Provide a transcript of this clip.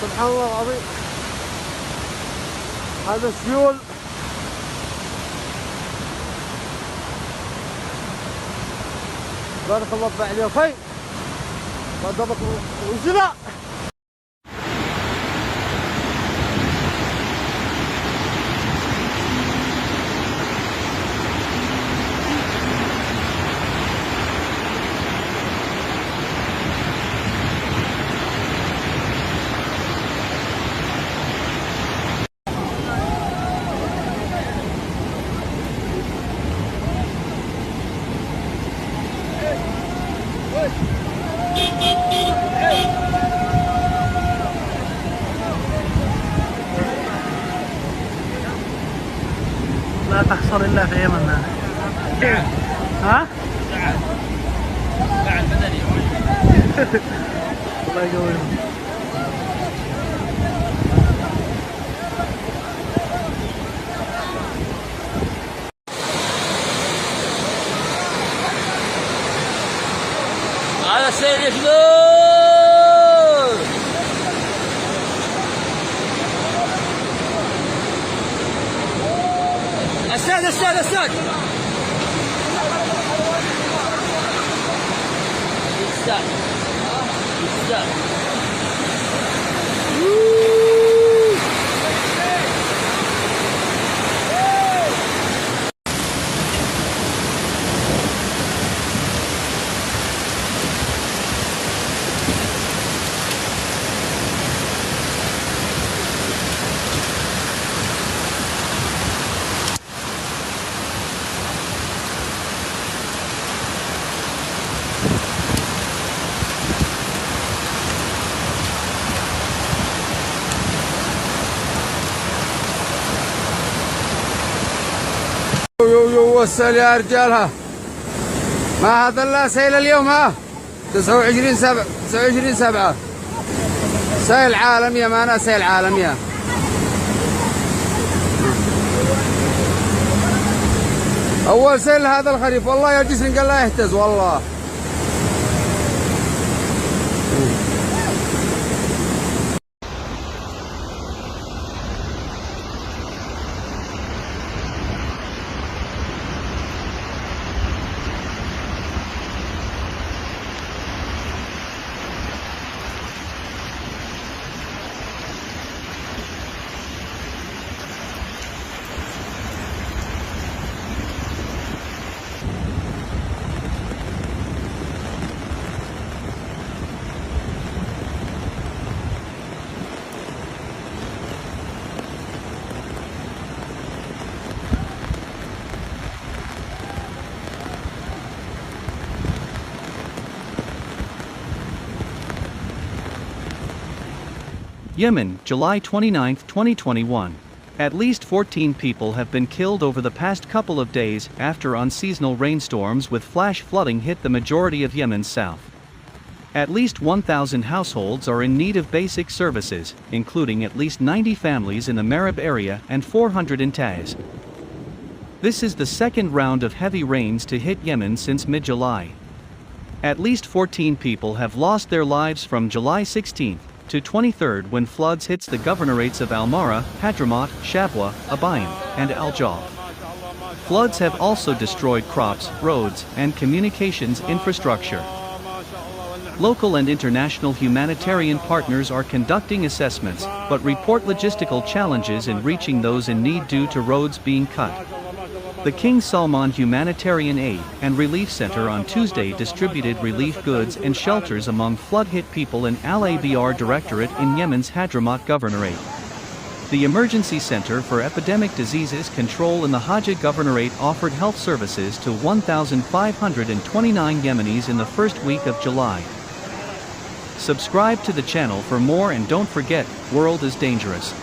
سبحان الله العظيم. هذا السيول بارك الله بعد يا اخي. ضبط وزنا. لا تحصل إلا في يمن. ها؟ بعد مدني. الله يقويهم. على السير يشدود. استاذ استاذ استاذ استاذ استاذ. يو وسل يا رجالها. ما هذا الا سيل اليوم. ها 29/7 سيل عالمية. ما انا سيل عالمية. اول سيل هذا الخريف. والله يا الجسر قال لا يهتز والله. Yemen, July 29, 2021. At least 14 people have been killed over the past couple of days after unseasonal rainstorms with flash flooding hit the majority of Yemen's south. At least 1,000 households are in need of basic services, including at least 90 families in the Marib area and 400 in Taiz. This is the second round of heavy rains to hit Yemen since mid-July. At least 14 people have lost their lives from July 16 to 23 when floods hits the governorates of Al-Mara, Hadramaut, Shabwa, Abayan, and Al-Jawf. Floods have also destroyed crops, roads, and communications infrastructure. Local and international humanitarian partners are conducting assessments, but report logistical challenges in reaching those in need due to roads being cut. The King Salman Humanitarian Aid and Relief Center on Tuesday distributed relief goods and shelters among flood-hit people in Al-Abr Directorate in Yemen's Hadramaut Governorate. The Emergency Center for Epidemic Diseases Control in the Hajj Governorate offered health services to 1,529 Yemenis in the first week of July. Subscribe to the channel for more and don't forget, world is dangerous.